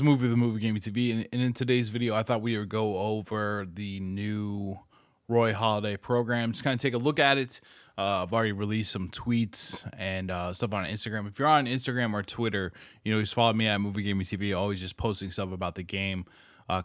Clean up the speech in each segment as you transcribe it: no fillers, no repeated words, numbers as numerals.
Movie the Movie Gaming TV, and in today's video, I thought we would go over the new Roy Holiday program. Just kind of take a look at it. I've already released some tweets and stuff on Instagram. If you're on Instagram or Twitter, just follow me at Movie Gaming TV. Always just posting stuff about the game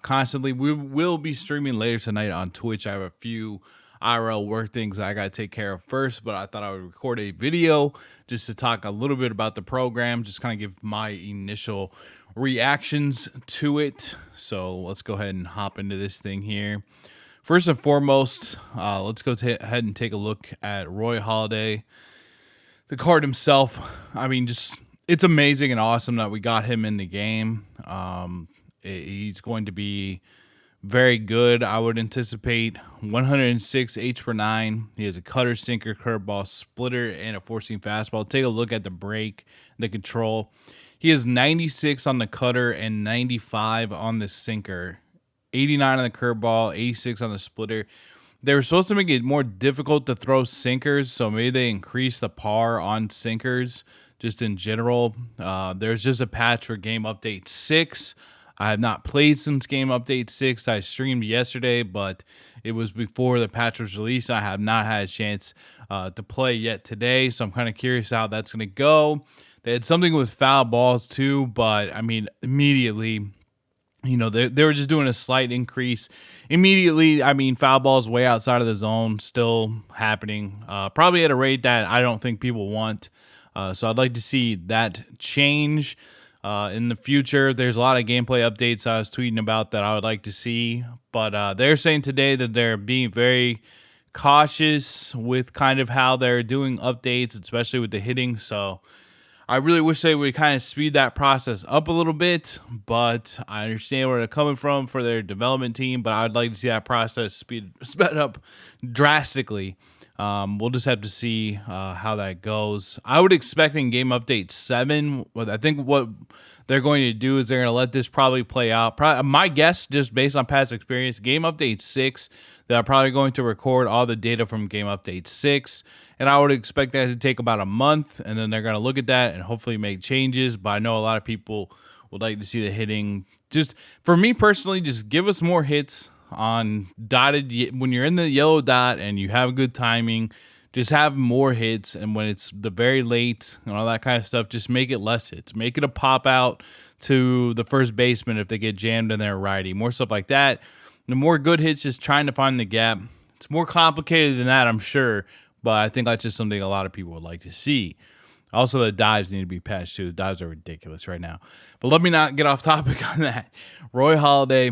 constantly. We will be streaming later tonight on Twitch. I have a few IRL work things that I got to take care of first, but I thought I would record a video just to talk a little bit about the program, just kind of give my initial reactions to it. So let's go ahead and hop into this thing here. First and foremost, let's go ahead and take a look at Roy Holiday, the card himself. I mean, just it's amazing and awesome that we got him in the game. He's going to be very good. I would anticipate 106 H per 9. He has a cutter, sinker, curveball, splitter, and a four-seam fastball. Take a look at the break, the control. He has 96 on the cutter and 95 on the sinker, 89 on the curveball, 86 on the splitter. They were supposed to make it more difficult to throw sinkers, so maybe they increased the par on sinkers just in general. There's just a patch for Game Update 6. I have not played since Game Update 6. I streamed yesterday, but it was before the patch was released. I have not had a chance to play yet today, so I'm kind of curious how that's going to go. They had something with foul balls too, but I mean, immediately, they were just doing a slight increase. Immediately, I mean, foul balls way outside of the zone, still happening, probably at a rate that I don't think people want. So I'd like to see that change in the future. There's a lot of gameplay updates I was tweeting about that I would like to see, but they're saying today that they're being very cautious with kind of how they're doing updates, especially with the hitting. So I really wish they would kind of speed that process up a little bit, but I understand where they're coming from for their development team, but I'd like to see that process sped up drastically. We'll just have to see how that goes. I would expect in Game Update 7, I think what they're going to do is they're going to let this probably play out. My guess, just based on past experience, Game Update 6, they're probably going to record all the data from Game Update 6, and I would expect that to take about a month, and then they're going to look at that and hopefully make changes, but I know a lot of people would like to see the hitting. Just, for me personally, just give us more hits on dotted. When you're in the yellow dot and you have good timing, just have more hits, and when it's the very late and all that kind of stuff, just make it less hits. Make it a pop out to the first baseman if they get jammed in their righty. More stuff like that. The more good hits, just trying to find the gap. It's more complicated than that, I'm sure, but I think that's just something a lot of people would like to see. Also, the dives need to be patched too. The dives are ridiculous right now. But let me not get off topic on that. Roy Holiday,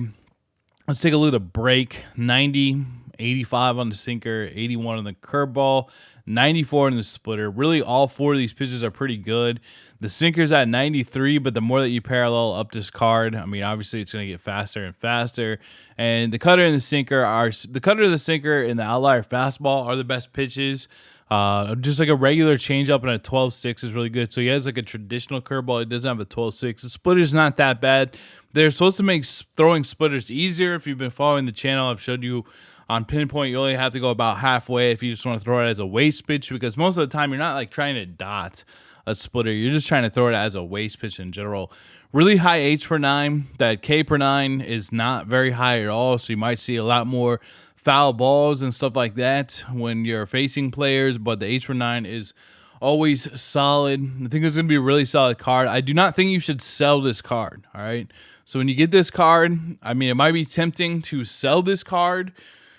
let's take a look at a break. 90, 85 on the sinker, 81 on the curveball, 94 in the splitter. Really, all four of these pitches are pretty good. The sinker's at 93, but the more that you parallel up this card, I mean, obviously it's going to get faster and faster. And the cutter and the sinker and the outlier fastball are the best pitches. Just like a regular changeup and a 12-6 is really good. So he has like a traditional curveball. He doesn't have a 12-6. The splitter's not that bad. They're supposed to make throwing splitters easier. If you've been following the channel, I've showed you on pinpoint, you only have to go about halfway if you just want to throw it as a waste pitch, because most of the time you're not like trying to dot a splitter. You're just trying to throw it as a waste pitch in general. Really high H per 9. That K per 9 is not very high at all, so you might see a lot more foul balls and stuff like that when you're facing players, but the H per 9 is always solid. I think it's going to be a really solid card. I do not think you should sell this card, all right? So when you get this card, I mean, it might be tempting to sell this card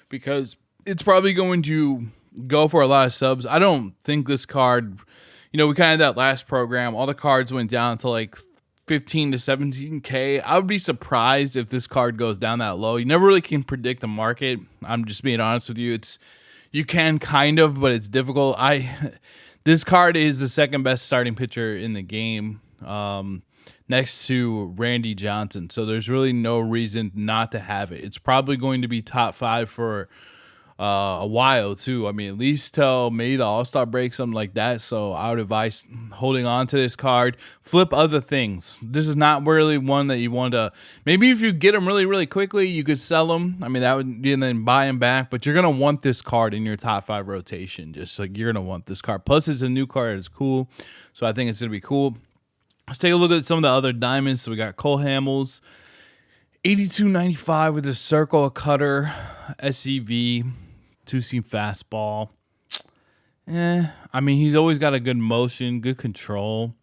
because it's probably going to go for a lot of subs. I don't think this card, we kind of had that last program. All the cards went down to like 15 to 17K. I would be surprised if this card goes down that low. You never really can predict the market. I'm just being honest with you. You can kind of, but it's difficult. This card is the second best starting pitcher in the game, next to Randy Johnson. So there's really no reason not to have it. It's probably going to be top 5 for a while too. I mean, at least till maybe the All-Star break, something like that. So I would advise holding on to this card. Flip other things. This is not really one that you want to. Maybe if you get them really, really quickly, you could sell them. I mean, that would, and then buy them back. But you're gonna want this card in your top 5 rotation. Just like you're gonna want this card. Plus, it's a new card. It's cool. So I think it's gonna be cool. Let's take a look at some of the other diamonds. So we got Cole Hamels, 82.95 with a circle, a cutter, SCV, two-seam fastball. I mean, he's always got a good motion, good control.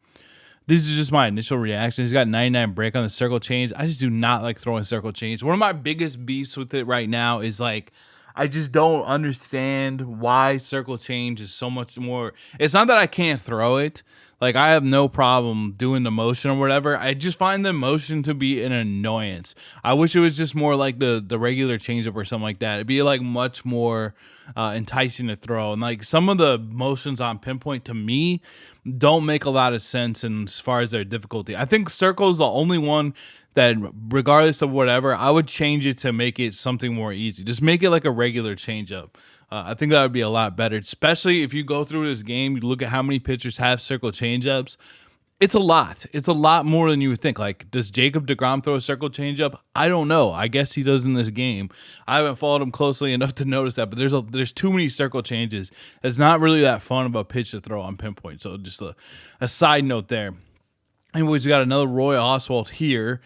These are just my initial reactions. He's got 99 break on the circle change. I just do not like throwing circle change. One of my biggest beefs with it right now is like, I just don't understand why circle change is so much more. It's not that I can't throw it. Like, I have no problem doing the motion or whatever. I just find the motion to be an annoyance. I wish it was just more like the regular changeup or something like that. It'd be like much more enticing to throw. And like some of the motions on Pinpoint to me don't make a lot of sense in as far as their difficulty. I think circle is the only one that, regardless of whatever, I would change it to make it something more easy. Just make it like a regular changeup. I think that would be a lot better, especially if you go through this game, you look at how many pitchers have circle changeups. It's a lot. It's a lot more than you would think. Like, does Jacob deGrom throw a circle changeup? I don't know. I guess he does in this game. I haven't followed him closely enough to notice that, but there's too many circle changes. It's not really that fun of a pitch to throw on Pinpoint. So just a side note there. Anyways, we got another Roy Oswalt here,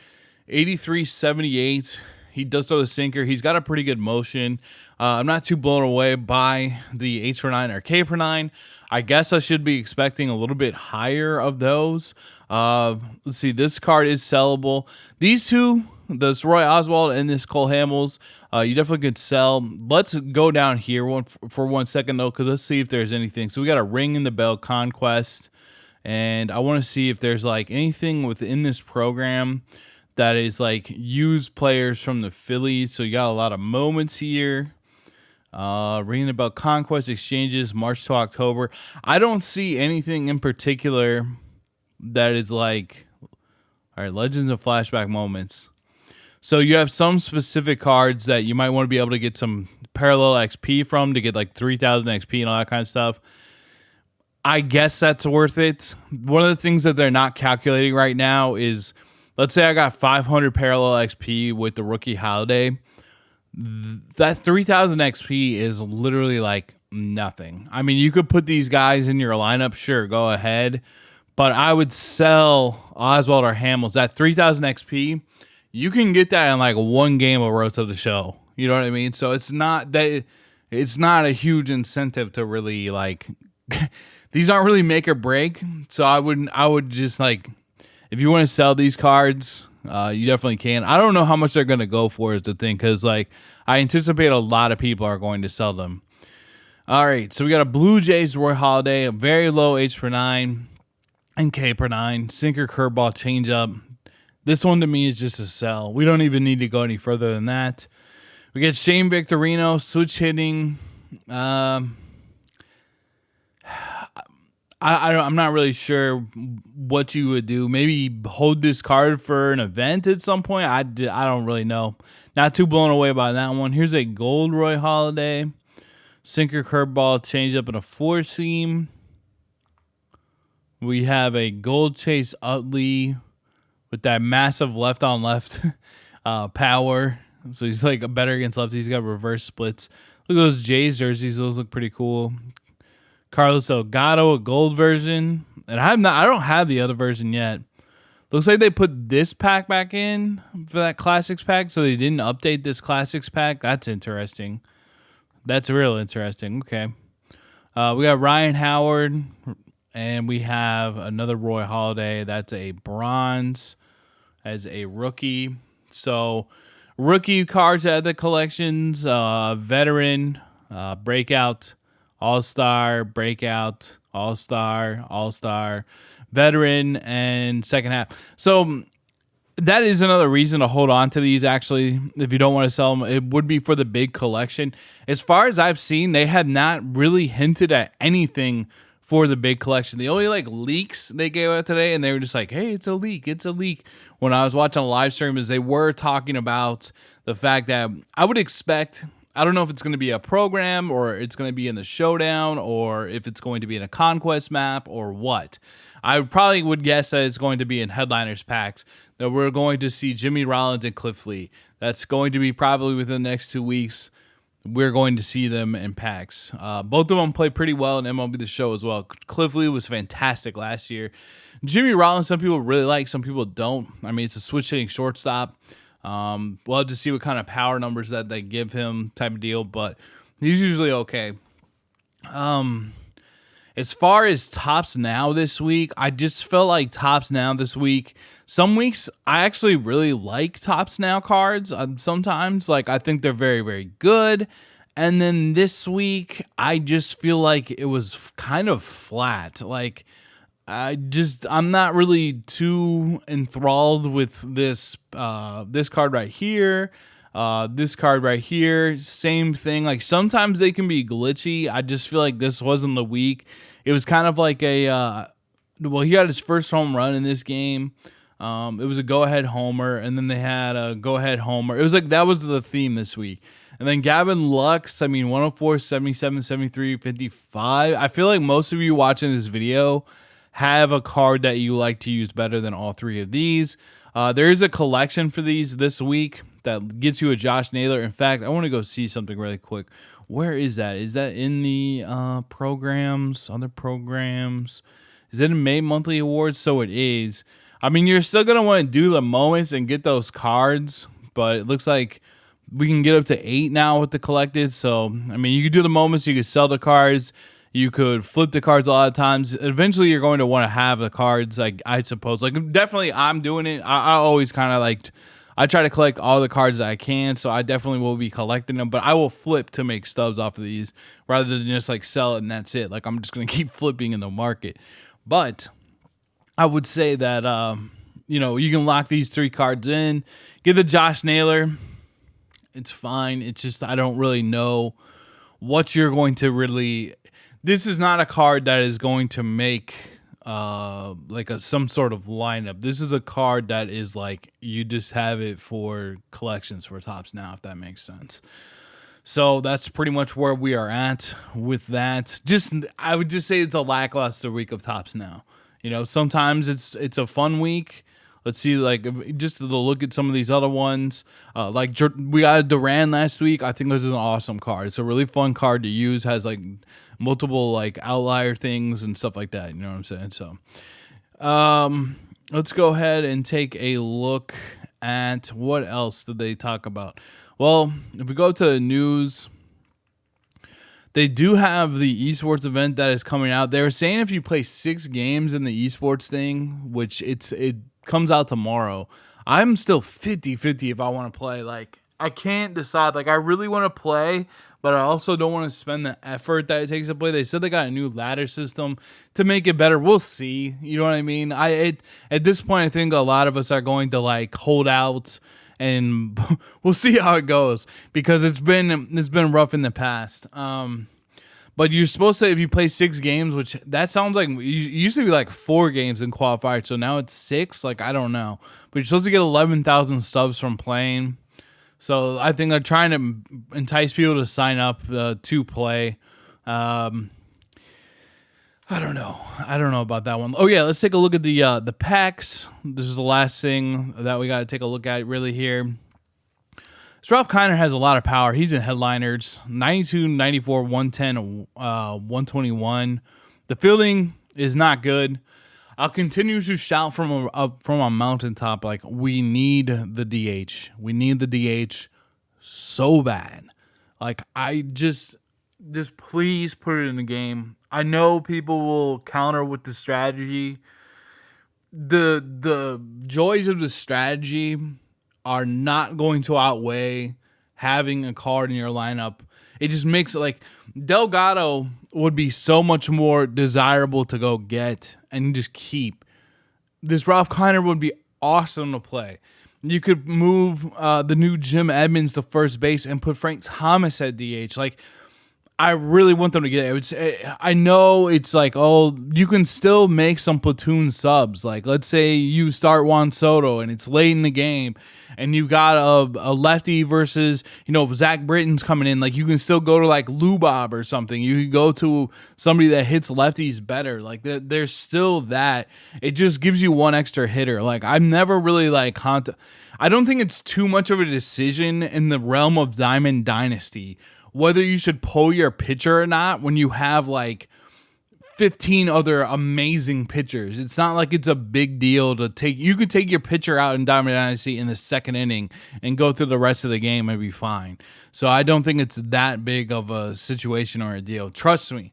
83.78. He does throw the sinker. He's got a pretty good motion. I'm not too blown away by the H per 9 or K per 9. I guess I should be expecting a little bit higher of those. Let's see. This card is sellable. These two, this Roy Oswalt and this Cole Hamels, you definitely could sell. Let's go down here for 1 second, though, because let's see if there's anything. So we got a Ring in the Bell Conquest, and I want to see if there's like anything within this program that is like used players from the Phillies. So you got a lot of moments here. Reading about Conquest exchanges, March to October. I don't see anything in particular that is like, all right, Legends of Flashback Moments. So you have some specific cards that you might want to be able to get some parallel XP from to get like 3,000 XP and all that kind of stuff. I guess that's worth it. One of the things that they're not calculating right now is, let's say I got 500 parallel XP with the Rookie Holiday. That 3,000 XP is literally like nothing. I mean, you could put these guys in your lineup, sure, go ahead. But I would sell Oswalt or Hamels. That 3,000 XP, you can get that in like one game of Road to the Show. You know what I mean? So it's not that, it's not a huge incentive to really like, these aren't really make or break. So I would just like, if you want to sell these cards, you definitely can. I don't know how much they're going to go for is the thing, because like I anticipate a lot of people are going to sell them. All right, so we got a Blue Jays Roy Holiday, a very low H per 9 and K per 9, sinker, curveball, changeup. This one to me is just a sell. We don't even need to go any further than that. We get Shane Victorino, switch hitting. I'm not really sure what you would do. Maybe hold this card for an event at some point. I don't really know. Not too blown away by that one. Here's a gold Roy Holiday. Sinker, curveball, changeup, and a four-seam. We have a gold Chase Utley with that massive left-on-left power. So he's like a better against lefties. He's got reverse splits. Look at those Jays jerseys. Those look pretty cool. Carlos Delgado, a gold version. And I don't have the other version yet. Looks like they put this pack back in for that Classics pack, so they didn't update this Classics pack. That's interesting. That's real interesting. Okay. We got Ryan Howard, and we have another Roy Holiday. That's a bronze as a rookie. So rookie cards at the collections, veteran, breakout, all-star, breakout, all-star, all-star, veteran, and second half. So that is another reason to hold on to these, actually, if you don't want to sell them. It would be for the big collection. As far as I've seen, they have not really hinted at anything for the big collection. The only like leaks they gave out today, and they were just like, hey, it's a leak, it's a leak. When I was watching a live stream, is they were talking about the fact that I would expect, I don't know if it's going to be a program or it's going to be in the showdown or if it's going to be in a conquest map or what. I probably would guess that it's going to be in headliners packs, that we're going to see Jimmy Rollins and Cliff Lee. That's going to be probably within the next 2 weeks. we're going to see them in packs. Both of them play pretty well in MLB The Show as well. Cliff Lee was fantastic last year. Jimmy Rollins, some people really like, some people don't. I mean, it's a switch hitting shortstop. We'll have to see what kind of power numbers that they give him, type of deal, but he's usually okay. As far as Topps Now this week, I just felt like Topps Now this week. Some weeks I actually really like Topps Now cards. Sometimes, like, I think they're very, very good. And then this week, I just feel like it was kind of flat. Like, I'm not really too enthralled with this this card right here. This card right here, same thing. Like, sometimes they can be glitchy. I just feel like this wasn't the week. It was kind of like he got his first home run in this game. It was a go-ahead homer, and then they had a go-ahead homer. It was like that was the theme this week. And then Gavin Lux, 104, 77, 73, 55. I feel like most of you watching this video have a card that you like to use better than all three of these. There is a collection for these this week that gets you a Josh Naylor. In fact, I want to go see something really quick. Where is that? Is that in the programs, other programs? Is it in May Monthly Awards? So it is. I mean, you're still going to want to do the moments and get those cards, but it looks like we can get up to 8 now with the collected. So, I mean, you could do the moments, you could sell the cards, you could flip the cards a lot of times. Eventually, you're going to want to have the cards, like, I suppose. Like, definitely, I'm doing it. I always kind of I try to collect all the cards that I can, so I definitely will be collecting them, but I will flip to make stubs off of these rather than just, like, sell it and that's it. Like, I'm just going to keep flipping in the market. But I would say that, you can lock these 3 cards in. Get the Josh Naylor. It's fine. It's just I don't really know what you're going to really... This is not a card that is going to make some sort of lineup. This is a card that is like you just have it for collections for Topps Now, if that makes sense. So that's pretty much where we are at with that. I would just say it's a lackluster week of Topps Now. Sometimes it's a fun week. Let's see, just to look at some of these other ones. We got a Duran last week. I think this is an awesome card. It's a really fun card to use. Has multiple outlier things and stuff like that. You know what I'm saying? So, let's go ahead and take a look at what else did they talk about. Well, if we go to the news, they do have the esports event that is coming out. They were saying if you play 6 games in the esports thing, which it comes out tomorrow, I'm still 50-50 if I want to play. I can't decide. I really want to play, but I also don't want to spend the effort that it takes to play. They said they got a new ladder system to make it better. We'll see. You know what I mean? At this point, I think a lot of us are going to hold out, and we'll see how it goes because it's been rough in the past. But you're supposed to, if you play 6 games, which that sounds like, you used to be 4 games in qualifier, so now it's 6. I don't know. But you're supposed to get 11,000 subs from playing. So I think they're trying to entice people to sign up to play. I don't know. I don't know about that one. Oh, yeah, let's take a look at the packs. This is the last thing that we got to take a look at really here. So Ralph Kiner has a lot of power. He's in headliners, 92, 94, 110, 121. The fielding is not good. I'll continue to shout from a mountaintop we need the DH. We need the DH so bad. I just please put it in the game. I know people will counter with the strategy. The joys of the strategy are not going to outweigh having a card in your lineup. It just makes it Delgado would be so much more desirable to go get and just keep. This Ralph Kiner would be awesome to play. You could move the new Jim Edmonds to first base and put Frank Thomas at DH. I really want them to get it. I know it's you can still make some platoon subs. Let's say you start Juan Soto and it's late in the game and you got a lefty versus, Zach Britton's coming in. You can still go to Lou Bob or something. You can go to somebody that hits lefties better. There's still that. It just gives you one extra hitter. I'm never really I don't think it's too much of a decision in the realm of Diamond Dynasty whether you should pull your pitcher or not when you have like 15 other amazing pitchers. It's not like it's a big deal to take. You could take your pitcher out in Diamond Dynasty in the second inning and go through the rest of the game and be fine. So I don't think it's that big of a situation or a deal. Trust me.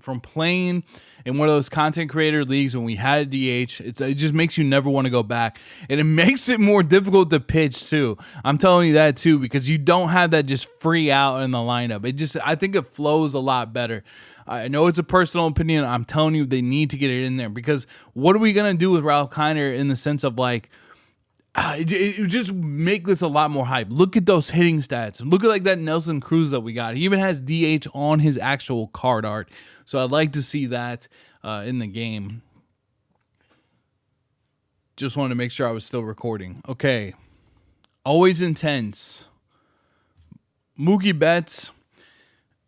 From playing in one of those content creator leagues when we had a DH, it just makes you never want to go back. And it makes it more difficult to pitch too. I'm telling you that too, because you don't have that just free out in the lineup. I think it flows a lot better. I know it's a personal opinion. I'm telling you, they need to get it in there, because what are we going to do with Ralph Kiner in the sense of like, it just make this a lot more hype. Look at those hitting stats. Look at like that Nelson Cruz that we got. He even has DH on his actual card art. So I'd like to see that in the game. Just wanted to make sure I was still recording. Okay. Always intense. Mookie Betts.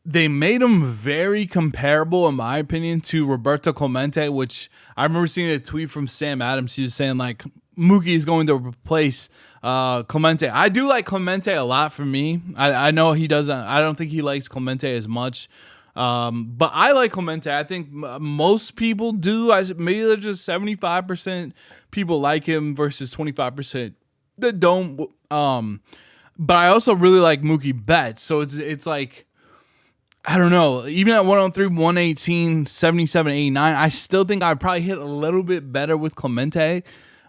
They made him very comparable, in my opinion, to Roberto Clemente, which I remember seeing a tweet from Sam Adams. He was saying, like, Mookie is going to replace Clemente. I do like Clemente a lot for me. I know he doesn't. I don't think he likes Clemente as much. But I like Clemente. I think most people do. Maybe there's just 75% people like him versus 25% that don't. But I also really like Mookie Betts. So it's like, I don't know. Even at 103, 118, 77, 89, I still think I'd probably hit a little bit better with Clemente.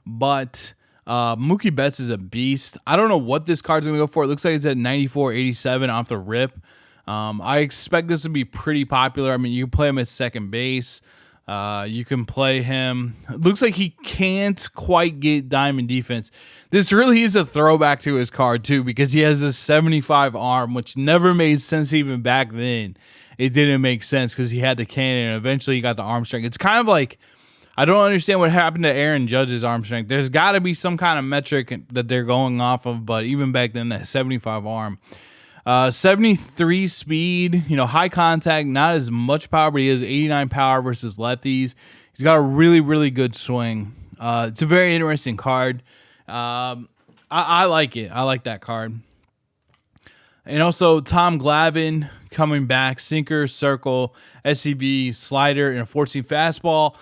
But Mookie Betts is a beast. I don't know what this card's going to go for. It looks like it's at 94, 87 off the rip. I expect this to be pretty popular. I mean, you can play him at second base. You can play him. It looks like he can't quite get diamond defense. This really is a throwback to his card, too, because he has a 75 arm, which never made sense even back then. It didn't make sense because he had the cannon, and eventually he got the arm strength. It's kind of like, I don't understand what happened to Aaron Judge's arm strength. There's got to be some kind of metric that they're going off of, but even back then, that 75 arm. 73 speed, high contact, not as much power, but he has 89 power versus lefties. He's got a really, really good swing. It's a very interesting card. I like it. I like that card. And also Tom Glavine coming back, sinker, circle, SCV, slider, and a 14 fastball.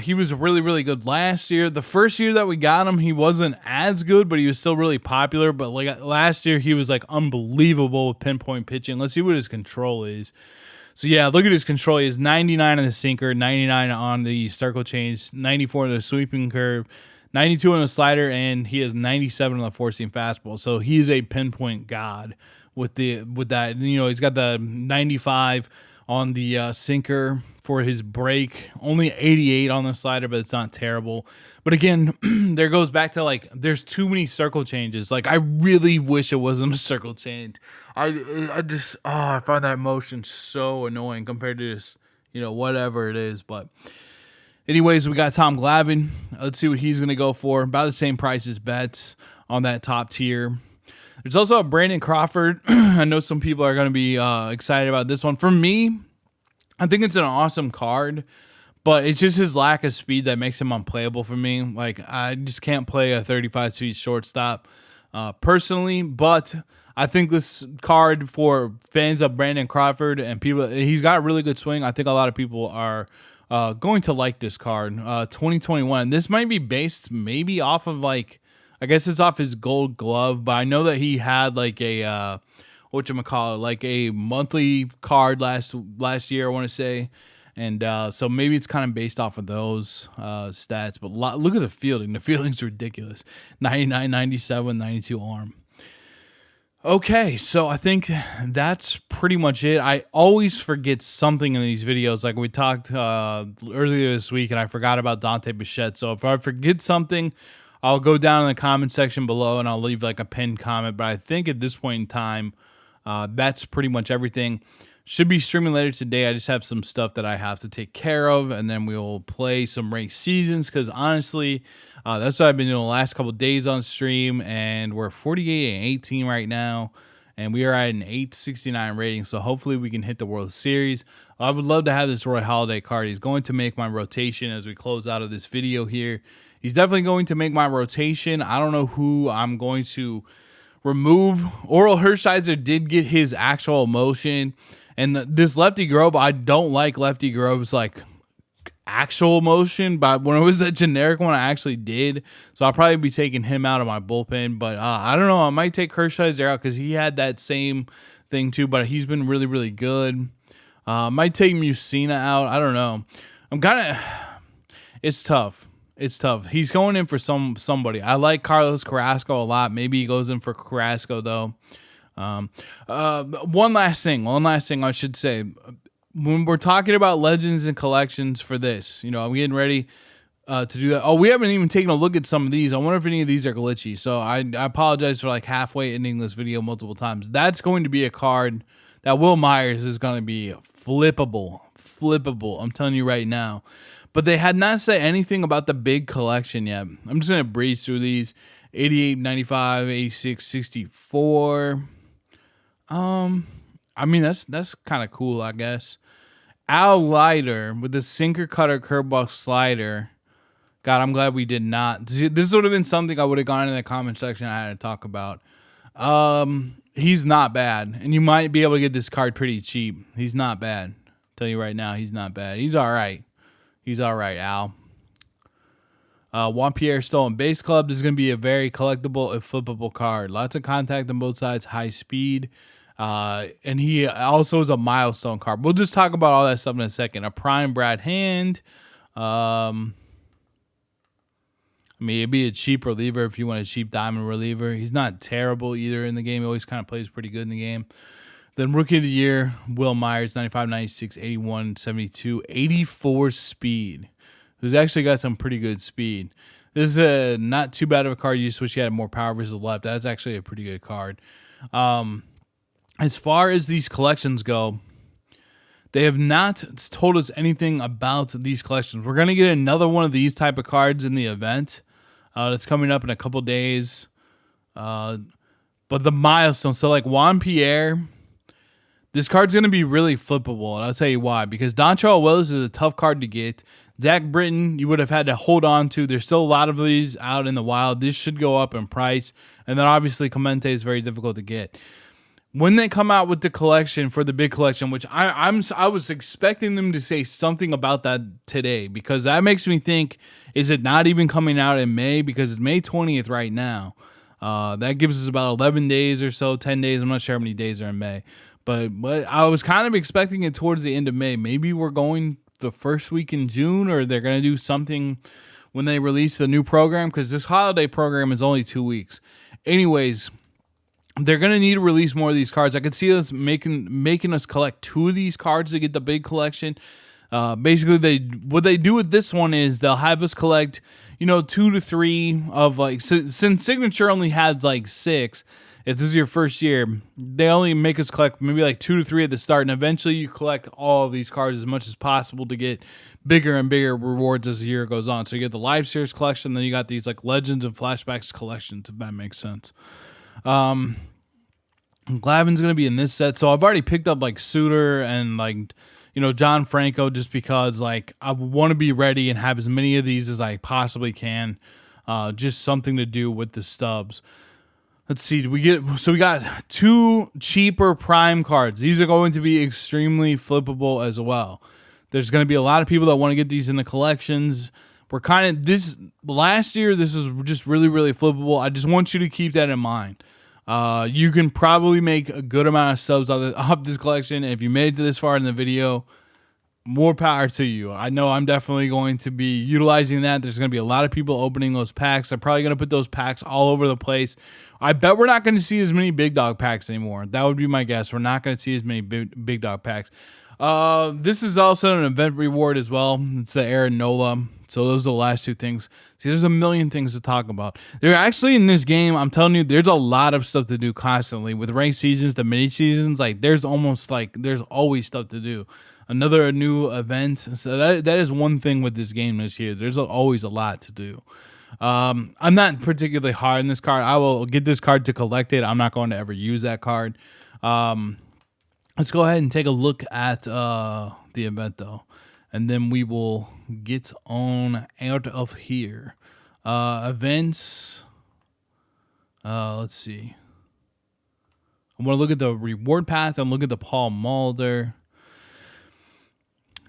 He was really, really good last year. The first year that we got him, he wasn't as good, but he was still really popular. But like last year, he was like unbelievable with pinpoint pitching. Let's see what his control is. So yeah, look at his control. He has 99 on the sinker, 99 on the circle change, 94 on the sweeping curve, 92 on the slider, and he has 97 on the four-seam fastball. So he's a pinpoint god with that. He's got the 95 on the sinker for his break, only 88 on the slider, but it's not terrible. But again, there goes back to like, there's too many circle changes. Like, I really wish it wasn't a circle change. I find that motion so annoying compared to just, whatever it is. But anyways, we got Tom Glavine. Let's see what he's going to go for. About the same price as Betts on that top tier. There's also a Brandon Crawford. I know some people are going to be excited about this one. For me, I think it's an awesome card, but it's just his lack of speed that makes him unplayable for me. Like, I just can't play a 35-speed shortstop personally, but I think this card for fans of Brandon Crawford and people, he's got a really good swing. I think a lot of people are going to like this card. 2021. This might be based maybe off of like, I guess it's off his Gold Glove, but I know that he had like a like a monthly card last year, I want to say. And so maybe it's kind of based off of those stats. But look at the fielding. The fielding's ridiculous. 99, 97, 92 arm. Okay, so I think that's pretty much it. I always forget something in these videos. Like we talked earlier this week, and I forgot about Dante Bichette. So if I forget something, I'll go down in the comment section below, and I'll leave like a pinned comment. But I think at this point in time, that's pretty much everything. Should be streaming later today. I just have some stuff that I have to take care of, and then we'll play some ranked seasons, because honestly, that's what I've been doing the last couple days on stream, and we're 48 and 18 right now, and we are at an 869 rating, so hopefully we can hit the World Series. I would love to have this Roy Halladay card. He's going to make my rotation as we close out of this video here. He's definitely going to make my rotation. I don't know who I'm going to remove. Oral Hershiser did get his actual emotion, and this Lefty Grove, I don't like Lefty Grove's like actual motion, but when it was a generic one, I actually did. So I'll probably be taking him out of my bullpen. But I don't know. I might take Hershiser out because he had that same thing too. But he's been really, really good. Might take Musina out. I don't know. I'm kind of. It's tough. It's tough. He's going in for somebody. I like Carlos Carrasco a lot. Maybe he goes in for Carrasco though. One last thing I should say. When we're talking about legends and collections for this, you know, I'm getting ready to do that. Oh, we haven't even taken a look at some of these. I wonder if any of these are glitchy. So I apologize for like halfway ending this video multiple times. That's going to be a card that Will Myers is going to be flippable. I'm telling you right now. But they had not said anything about the big collection yet. I'm just going to breeze through these. 88, 95, 86, 64. I mean, that's kind of cool, I guess. Al Leiter with the sinker cutter curveball slider. God, I'm glad we did not. This would have been something I would have gone in the comment section I had to talk about. He's not bad, and you might be able to get this card pretty cheap. He's not bad. I'll tell you right now, he's not bad. He's all right. He's all right, Al. Juan Pierre Stolen Base Club. This is going to be a very collectible and flippable card. Lots of contact on both sides, high speed. And he also is a milestone card. We'll just talk about all that stuff in a second. A prime Brad Hand. I mean, it'd be a cheap reliever if you want a cheap diamond reliever. He's not terrible either in the game. He always kind of plays pretty good in the game. Then Rookie of the Year, Will Myers, 95, 96, 81, 72, 84 speed. Who's actually got some pretty good speed. This is not too bad of a card. You just wish you had more power versus left. That's actually a pretty good card. As far as these collections go, they have not told us anything about these collections. We're going to get another one of these type of cards in the event that's coming up in a couple days. But the milestone, so like Juan Pierre, this card's going to be really flippable, and I'll tell you why. Because Dontrelle Willis is a tough card to get. Zach Britton, you would have had to hold on to. There's still a lot of these out in the wild. This should go up in price. And then obviously Clemente is very difficult to get. When they come out with the collection for the big collection, which I was expecting them to say something about that today, because that makes me think, is it not even coming out in May? Because it's May 20th right now. That gives us about 11 days or so, 10 days. I'm not sure how many days are in May. But I was kind of expecting it towards the end of May. Maybe we're going the first week in June, or they're going to do something when they release the new program, because this holiday program is only 2 weeks. Anyways, they're going to need to release more of these cards. I could see us making us collect 2 of these cards to get the big collection. Basically, what they do with this one is they'll have us collect, 2 to 3 of like, since Signature only has like 6, if this is your first year, they only make us collect maybe like 2 to 3 at the start, and eventually you collect all of these cards as much as possible to get bigger and bigger rewards as the year goes on. So you get the Live Series collection, then you got these like Legends and Flashbacks collections, if that makes sense. Glavin's going to be in this set. So I've already picked up like Suter and like, John Franco, just because like I want to be ready and have as many of these as I possibly can. Just something to do with the stubs. Let's see. We got 2 cheaper prime cards. These are going to be extremely flippable as well. There's going to be a lot of people that want to get these in the collections. We're kind of last year. This was just really, really flippable. I just want you to keep that in mind. You can probably make a good amount of subs off this collection. And if you made it this far in the video, more power to you. I know I'm definitely going to be utilizing that. There's going to be a lot of people opening those packs. They're probably going to put those packs all over the place. I bet we're not going to see as many big dog packs anymore. That would be my guess. We're not going to see as many big dog packs. This is also an event reward as well. It's the Aaron Nola. So those are the last 2 things. See, there's a million things to talk about. They're actually in this game, I'm telling you, there's a lot of stuff to do constantly. With ranked seasons, the mini seasons, like there's always stuff to do. Another new event. So that is one thing with this game this year. There's always a lot to do. I'm not particularly hard on this card. I will get this card to collect it. I'm not going to ever use that card. Let's go ahead and take a look at the event, though. And then we will get on out of here. Events. Let's see. I want to look at the reward path and look at the Paul Mulder.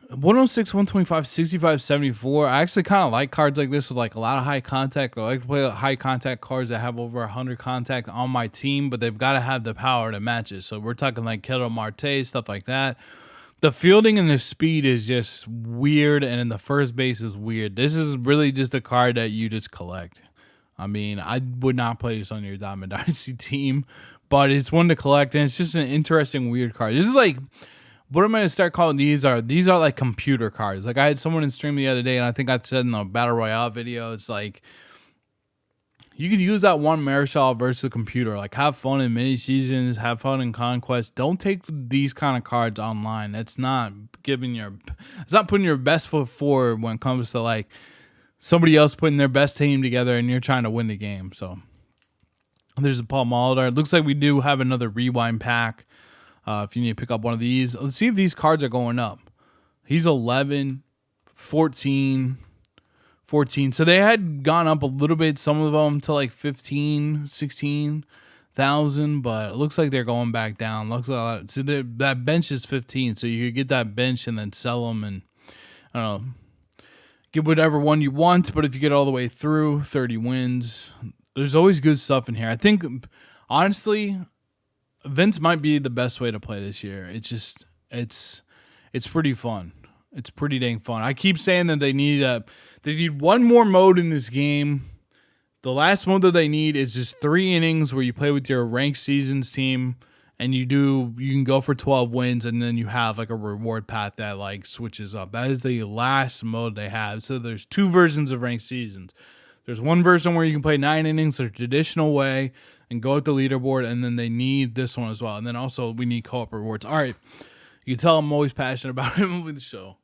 106, 125, 65, 74. I actually kind of like cards like this with like a lot of high contact. I like to play high contact cards that have over 100 contact on my team, but they've got to have the power to match it. So we're talking like Ketel Marte, stuff like that. The fielding and the speed is just weird, and in the first base is weird. This is really just a card that you just collect. I mean, I would not play this on your Diamond Dynasty team, but it's one to collect, and it's just an interesting, weird card. This is like, what I'm going to start calling these are like computer cards. Like I had someone in stream the other day, and I think I said in the Battle Royale video, it's like, you could use that one Marichal versus a computer. Like, have fun in mini seasons, have fun in Conquest. Don't take these kind of cards online. It's not putting your best foot forward when it comes to like somebody else putting their best team together and you're trying to win the game. So there's a Paul Molitor. It looks like we do have another rewind pack. If you need to pick up one of these, let's see if these cards are going up. He's 11, 14. So they had gone up a little bit, some of them to like 15, 16,000, but it looks like they're going back down. Looks like so that bench is 15, so you could get that bench and then sell them and I don't know, get whatever one you want. But if you get all the way through 30 wins, there's always good stuff in here. I think honestly, events might be the best way to play this year. It's just it's pretty fun. It's pretty dang fun. I keep saying that they need one more mode in this game. The last mode that they need is just 3 innings where you play with your ranked seasons team and you can go for 12 wins, and then you have like a reward path that like switches up. That is the last mode they have. So there's 2 versions of ranked seasons. There's one version where you can play 9 innings the traditional way and go at the leaderboard, and then they need this one as well. And then also we need co-op rewards. All right. You can tell I'm always passionate about it with the show.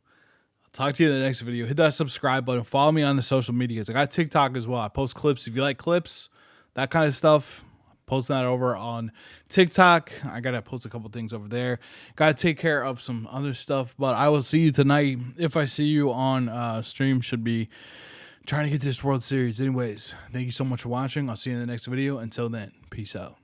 Talk to you in the next video. Hit that subscribe button. Follow me on the social medias. I got TikTok as well. I post clips. If you like clips, that kind of stuff, post that over on TikTok. I got to post a couple things over there. Got to take care of some other stuff. But I will see you tonight. If I see you on stream, should be trying to get to this World Series. Anyways, thank you so much for watching. I'll see you in the next video. Until then, peace out.